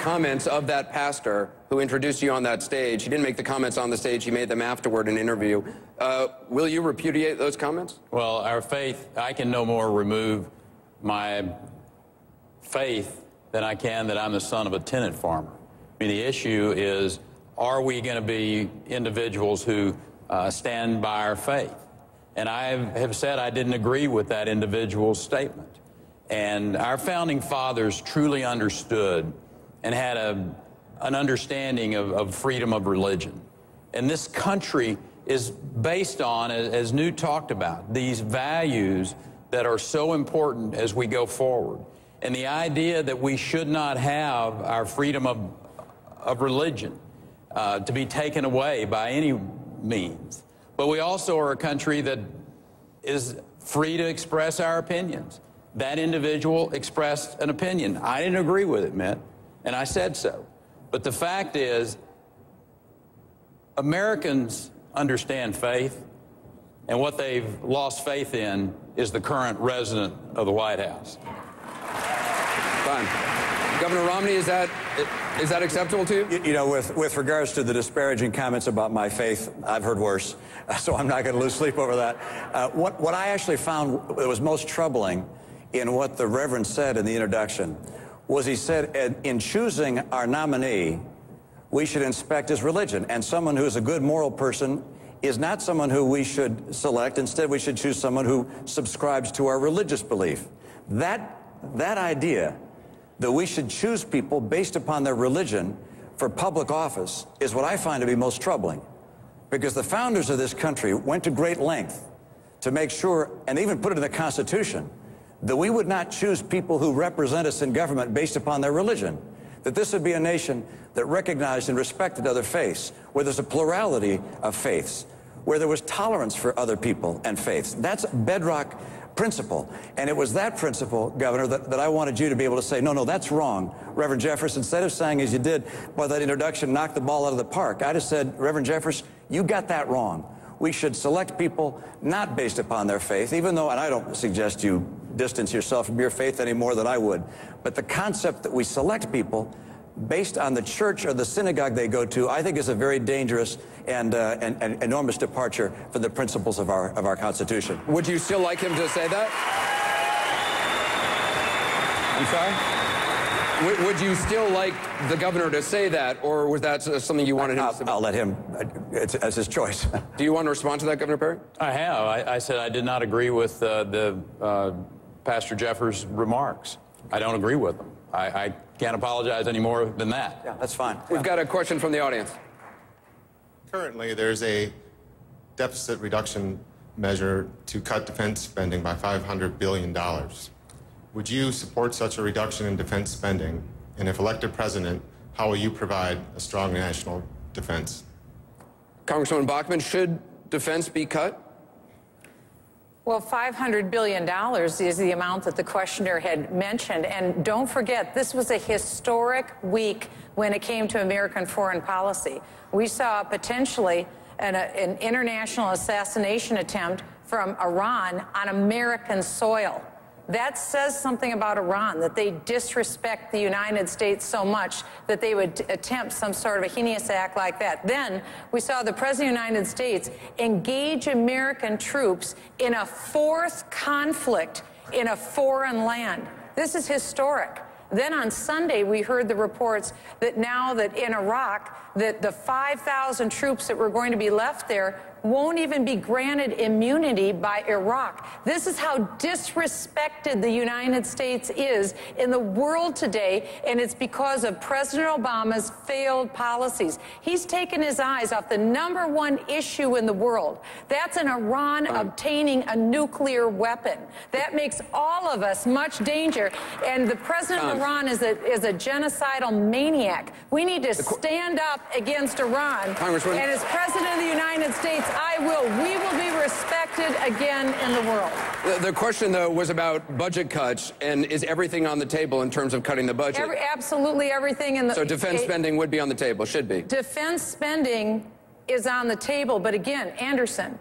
comments of that pastor who introduced you on that stage. He didn't make the comments on the stage. He made them afterward in an interview. Will you repudiate those comments? Well, our faith, I can no more remove my faith than I can that I'm the son of a tenant farmer. I mean, the issue is, are we going to be individuals who stand by our faith? And I have said I didn't agree with that individual's statement. And our founding fathers truly understood and had an understanding of freedom of religion. And this country is based on, as Newt talked about, these values that are so important as we go forward. And the idea that we should not have our freedom of religion to be taken away by any means. But we also are a country that is free to express our opinions. That individual expressed an opinion. I didn't agree with it, Mitt, and I said so. But the fact is, Americans understand faith, and what they've lost faith in is the current resident of the White House. Fine. Governor Romney, is that acceptable to you? You know, with regards to the disparaging comments about my faith, I've heard worse, so I'm not going to lose sleep over that. What I actually found that was most troubling in what the Reverend said in the introduction was he said, in choosing our nominee, we should inspect his religion. And someone who is a good moral person is not someone who we should select. Instead, we should choose someone who subscribes to our religious belief. That idea that we should choose people based upon their religion for public office is what I find to be most troubling. Because the founders of this country went to great length to make sure, and even put it in the Constitution, that we would not choose people who represent us in government based upon their religion. That this would be a nation that recognized and respected other faiths, where there's a plurality of faiths, where there was tolerance for other people and faiths. That's a bedrock principle. And it was that principle, Governor, that I wanted you to be able to say, no, that's wrong. Reverend Jeffress, instead of saying, as you did by that introduction, knock the ball out of the park, I just said, Reverend Jeffress, you got that wrong. We should select people not based upon their faith, even though, and I don't suggest you distance yourself from your faith any more than I would, but the concept that we select people based on the church or the synagogue they go to, I think is a very dangerous and enormous departure from the principles of our Constitution. Would you still like him to say that? I'm sorry? Would you still like the governor to say that, or was that something you wanted him to say? I'll let him. It's his choice. Do you want to respond to that, Governor Perry? I have. I said I did not agree with Pastor Jeffers' remarks. I don't agree with them. I can't apologize any more than that. Yeah, that's fine. We've got a question from the audience. Currently, there's a deficit reduction measure to cut defense spending by $500 billion. Would you support such a reduction in defense spending? And if elected president, how will you provide a strong national defense? Congresswoman Bachmann, should defense be cut? Well, $500 billion is the amount that the questioner had mentioned. And don't forget, this was a historic week when it came to American foreign policy. We saw potentially an international assassination attempt from Iran on American soil. That says something about Iran, that they disrespect the United States so much that they would attempt some sort of a heinous act like that. Then we saw the President of the United States engage American troops in a fourth conflict in a foreign land. This is historic. Then on Sunday, we heard the reports that now that in Iraq, that the 5,000 troops that were going to be left there won't even be granted immunity by Iraq. This is how disrespected the United States is in the world today, and it's because of President Obama's failed policies. He's taken his eyes off the #1 issue in the world. That's an Iran obtaining a nuclear weapon. That makes all of us much danger, and the President of Iran is a genocidal maniac. We need to stand up against Iran, and as President of the United States, we will be respected again in the world. The question, though, was about budget cuts, and is everything on the table in terms of cutting the budget? Absolutely everything in the... So defense spending would be on the table, should be. Defense spending is on the table, but again, Anderson,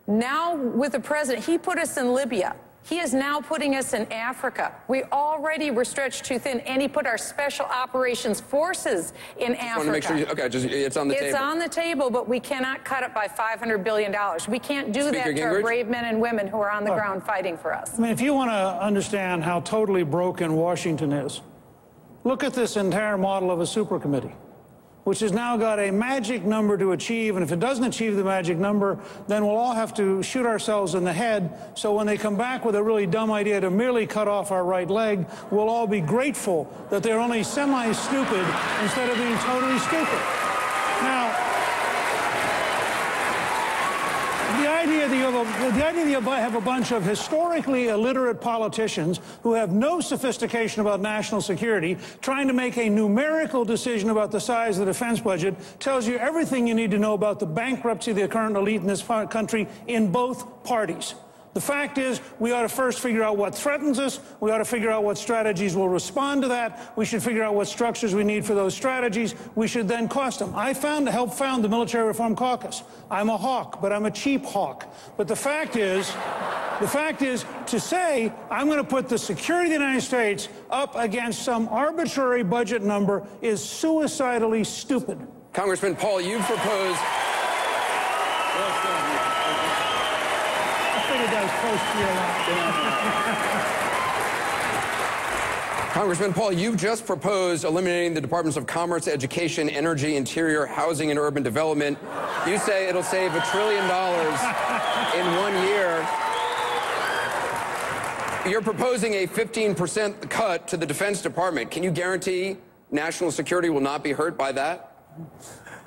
now with the president, he put us in Libya. He is now putting us in Africa. We already were stretched too thin, and he put our special operations forces in Africa. I want to make sure it's on the table. It's on the table, but we cannot cut it by $500 billion. We can't do that to our brave men and women who are on the ground fighting for us. I mean, if you want to understand how totally broken Washington is, look at this entire model of a super committee, which has now got a magic number to achieve, and if it doesn't achieve the magic number, then we'll all have to shoot ourselves in the head. So when they come back with a really dumb idea to merely cut off our right leg, we'll all be grateful that they're only semi-stupid instead of being totally stupid. Now, the idea that you have a bunch of historically illiterate politicians who have no sophistication about national security trying to make a numerical decision about the size of the defense budget tells you everything you need to know about the bankruptcy of the current elite in this country in both parties. The fact is, we ought to first figure out what threatens us. We ought to figure out what strategies will respond to that. We should figure out what structures we need for those strategies. We should then cost them. I helped found the Military Reform Caucus. I'm a hawk, but I'm a cheap hawk. But the fact is, to say I'm going to put the security of the United States up against some arbitrary budget number is suicidally stupid. Congressman Paul, you've proposed... Congressman Paul, you've just proposed eliminating the Departments of Commerce, Education, Energy, Interior, Housing, and Urban Development. You say it'll save $1 trillion in 1 year. You're proposing a 15% cut to the Defense Department. Can you guarantee national security will not be hurt by that?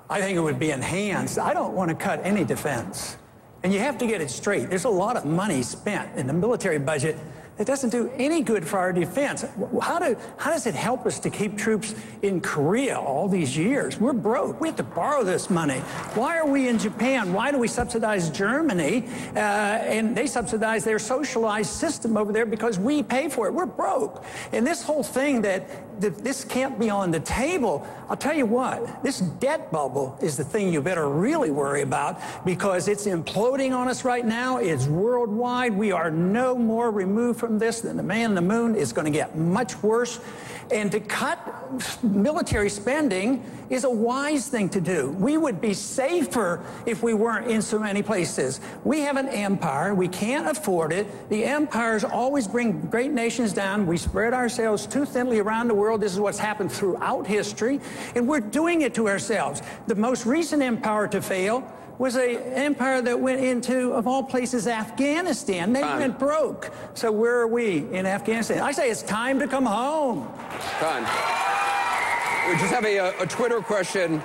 I think it would be enhanced. I don't want to cut any defense. And you have to get it straight. There's a lot of money spent in the military budget that doesn't do any good for our defense. How does it help us to keep troops in Korea all these years? We're broke. We have to borrow this money. Why are we in Japan? Why do we subsidize Germany? And they subsidize their socialized system over there because we pay for it. We're broke. And this whole thing that this can't be on the table, I'll tell you what, this debt bubble is the thing you better really worry about because it's imploding on us right now. It's worldwide. We are no more removed from this than the man in the moon. Is going to get much worse. And to cut military spending is a wise thing to do. We would be safer if we weren't in so many places. We have an empire. We can't afford it. The empires always bring great nations down. We spread ourselves too thinly around the world. This is what's happened throughout history. And we're doing it to ourselves. The most recent empire to fail was an empire that went into, of all places, Afghanistan. They went broke. So where are we in Afghanistan? I say it's time to come home. Done. We just have a Twitter question.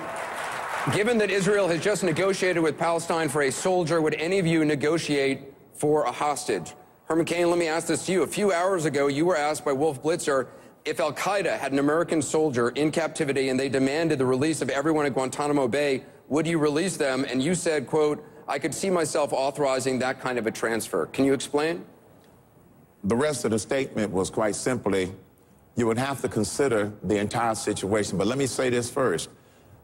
Given that Israel has just negotiated with Palestine for a soldier, would any of you negotiate for a hostage? Herman Cain, let me ask this to you. A few hours ago, you were asked by Wolf Blitzer if al-Qaeda had an American soldier in captivity and they demanded the release of everyone at Guantanamo Bay, would you release them? And you said, quote, I could see myself authorizing that kind of a transfer. Can you explain? The rest of the statement was quite simply, you would have to consider the entire situation. But let me say this first.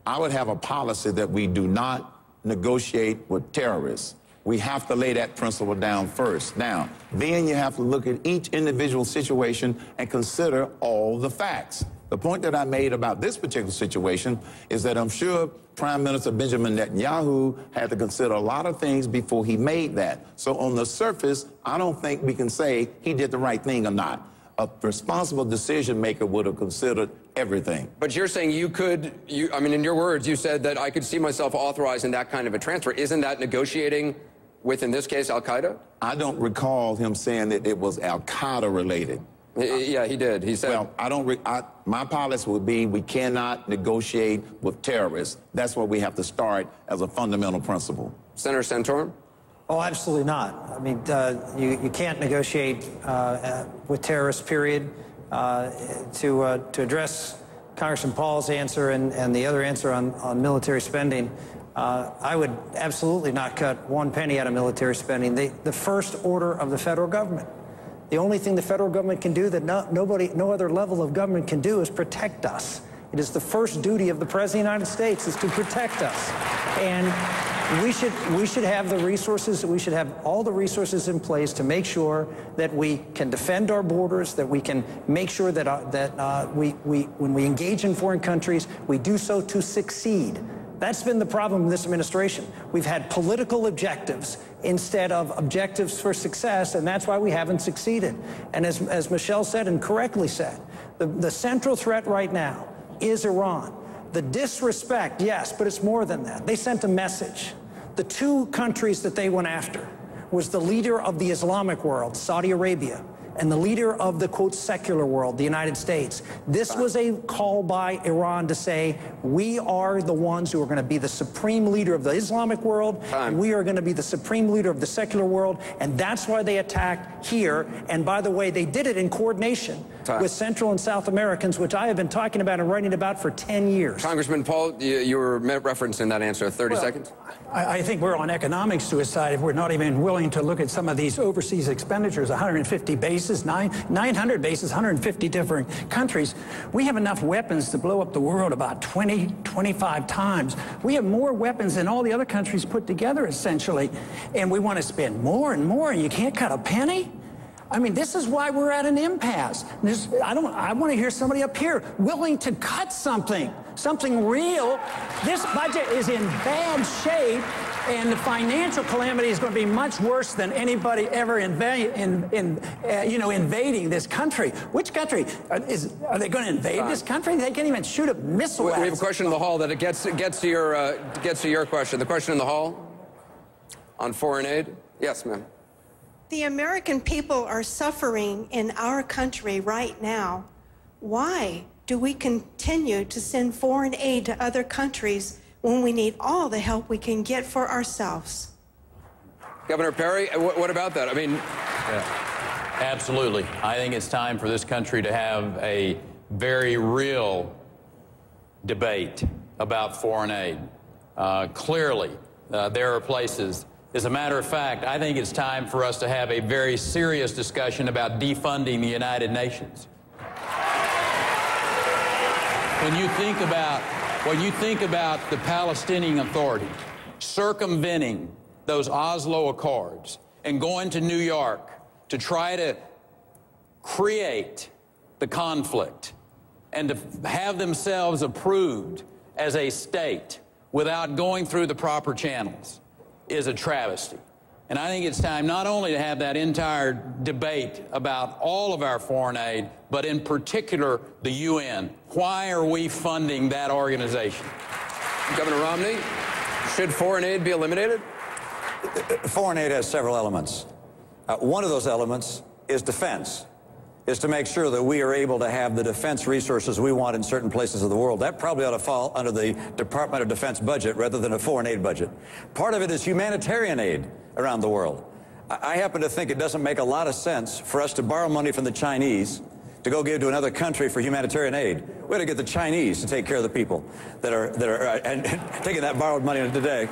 I would have a policy that we do not negotiate with terrorists. We have to lay that principle down first. Now, then you have to look at each individual situation and consider all the facts. The point that I made about this particular situation is that I'm sure Prime Minister Benjamin Netanyahu had to consider a lot of things before he made that. So on the surface, I don't think we can say he did the right thing or not. A responsible decision maker would have considered everything. But you're saying you could, I mean, in your words, you said that I could see myself authorizing that kind of a transfer. Isn't that negotiating with, in this case, al-Qaeda? I don't recall him saying that it was al-Qaeda related. Yeah, he did. He said... Well, my policy would be we cannot negotiate with terrorists. That's where we have to start as a fundamental principle. Senator Santorum? Oh, absolutely not. I mean, you can't negotiate with terrorists, period. To address Congressman Paul's answer and the other answer on military spending, I would absolutely not cut one penny out of military spending. The first order of the federal government. The only thing the federal government can do that no other level of government can do is protect us. It is the first duty of the President of the United States is to protect us. And We should have the resources. We should have all the resources in place to make sure that we can defend our borders, that we can make sure that when we engage in foreign countries, we do so to succeed. That's been the problem in this administration. We've had political objectives instead of objectives for success, and that's why we haven't succeeded. And as Michelle said, and correctly said, the central threat right now is Iran. The disrespect, yes, but it's more than that. They sent a message. The two countries that they went after was the leader of the Islamic world, Saudi Arabia, and the leader of the, quote, secular world, the United States. This was a call by Iran to say, we are the ones who are going to be the supreme leader of the Islamic world, and we are going to be the supreme leader of the secular world, and that's why they attacked here. And by the way, they did it in coordination with Central and South Americans, which I have been talking about and writing about for 10 years. Congressman Paul, you were referencing that answer. 30 seconds. I think we're on economic suicide if we're not even willing to look at some of these overseas expenditures, 150 bases, 900 bases, 150 different countries. We have enough weapons to blow up the world about 20, 25 times. We have more weapons than all the other countries put together, essentially. And we want to spend more and more, and you can't cut a penny? I mean, this is why we're at an impasse. I want to hear somebody up here willing to cut something real. This budget is in bad shape, and the financial calamity is going to be much worse than anybody ever invading this country. Which country? Are they going to invade this country? They can't even shoot a missile at us. We have a question in the hall that gets to your question. The question in the hall on foreign aid. Yes, ma'am. The American people are suffering in our country right now. Why do we continue to send foreign aid to other countries when we need all the help we can get for ourselves? Governor Perry, what about that? I mean... Yeah, absolutely. I think it's time for this country to have a very real debate about foreign aid. Clearly, there are places... As a matter of fact, I think it's time for us to have a very serious discussion about defunding the United Nations. When you think about the Palestinian Authority circumventing those Oslo Accords and going to New York to try to create the conflict and to have themselves approved as a state without going through the proper channels, is a travesty. And I think it's time not only to have that entire debate about all of our foreign aid, but in particular the UN. Why are we funding that organization? Governor Romney, should foreign aid be eliminated? Foreign aid has several elements. One of those elements is defense, is to make sure that we are able to have the defense resources we want in certain places of the world. That probably ought to fall under the Department of Defense budget rather than a foreign aid budget. Part of it is humanitarian aid around the world. I happen to think it doesn't make a lot of sense for us to borrow money from the Chinese to go give to another country for humanitarian aid. We ought to get the Chinese to take care of the people that are taking that borrowed money today.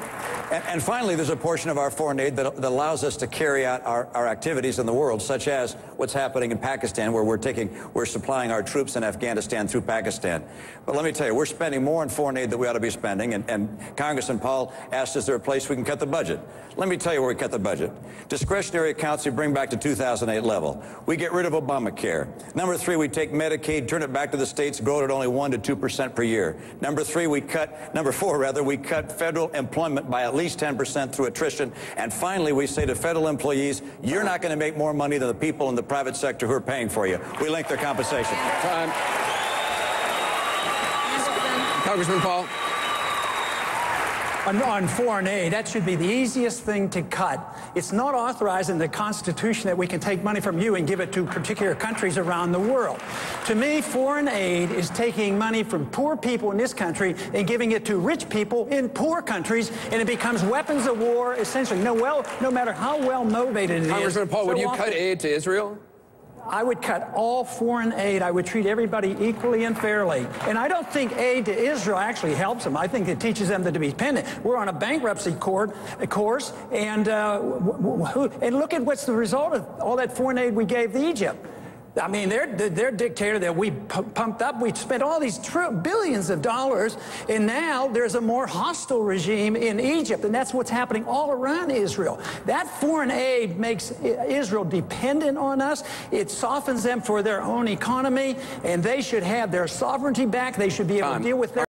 And finally, there's a portion of our foreign aid that allows us to carry out our activities in the world, such as what's happening in Pakistan, where we're supplying our troops in Afghanistan through Pakistan. But let me tell you, we're spending more on foreign aid than we ought to be spending. And Congressman Paul asked, is there a place we can cut the budget? Let me tell you where we cut the budget. Discretionary accounts we bring back to 2008 level. We get rid of Obamacare. Number 3, we take Medicaid, turn it back to the states, grow it at only 1% to 2% per year. Number 4, we cut federal employment by at least 10% through attrition. And finally, we say to federal employees, you're not going to make more money than the people in the private sector who are paying for you. We link their compensation. Time. Congressman Paul. On foreign aid, that should be the easiest thing to cut. It's not authorized in the Constitution that we can take money from you and give it to particular countries around the world. To me, foreign aid is taking money from poor people in this country and giving it to rich people in poor countries, and it becomes weapons of war, essentially. No matter how well motivated it is. Congressman Paul, would you cut aid to Israel? I would cut all foreign aid. I would treat everybody equally and fairly. And I don't think aid to Israel actually helps them. I think it teaches them to be dependent. We're on a bankruptcy course, and look at what's the result of all that foreign aid we gave to Egypt. I mean, their dictator that we pumped up, we spent all these billions of dollars, and now there's a more hostile regime in Egypt, and that's what's happening all around Israel. That foreign aid makes Israel dependent on us. It softens them for their own economy, and they should have their sovereignty back. They should be able to deal with their